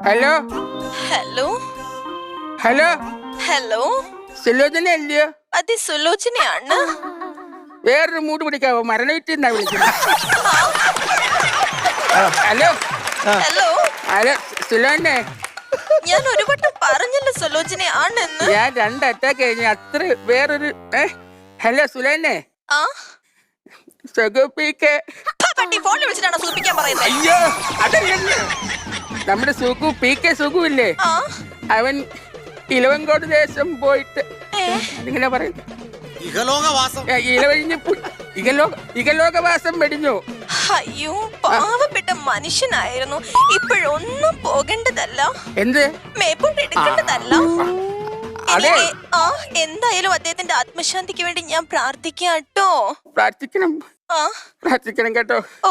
Hello hello hello hello Sulochana അല്ലയോ? അത് സുലോചനയാണ്. വേറൊരു മൂട് പിടിക്കാവോ? മരണവിറ്റെന്നാ വിളിക്കുന്നത്. ഹലോ ഹലോ ഹലോ സുലോനെ, ഞാൻ ഒരു വട്ടം പറഞ്ഞല്ലോ സുലോചനയാണെന്ന്. ഞാൻ 2 അറ്റാക്ക് കഴിഞ്ഞ അത്ര വേറൊരു ഹലോ സുലോനെ, ആ സുഖുപ്പിക്ക്. പട്ടി ഫോണിൽ വിളിച്ചിട്ടാണോ സൂപ്പിക്കാൻ പറയുന്നത്? അയ്യോ അതല്ലല്ലോ, നമ്മുടെ സുഖു PK സുഖു ഇല്ലേ, ആ അവൻ ഇലവങ്കോട് ദേശം പോയിട്ട് അതിങ്ങനെ പറയുന്നു, ഇഹലോകവാസം വെടിഞ്ഞു. അയ്യോ പാവപ്പെട്ട മനുഷ്യനായിരുന്നു. ഇപ്പോഴൊന്നും പോകേണ്ടതല്ല, എന്ത് മേപ്പോട്ട് എടുക്കേണ്ടതല്ല. അതെ, എന്തായാലും അദ്ദേഹത്തിന്റെ ആത്മശാന്തിക്ക് വേണ്ടി ഞാൻ പ്രാർത്ഥിക്കാം കേട്ടോ. പ്രാർത്ഥിക്കണം ആ പ്രാർത്ഥിക്കണം കേട്ടോ. ഓ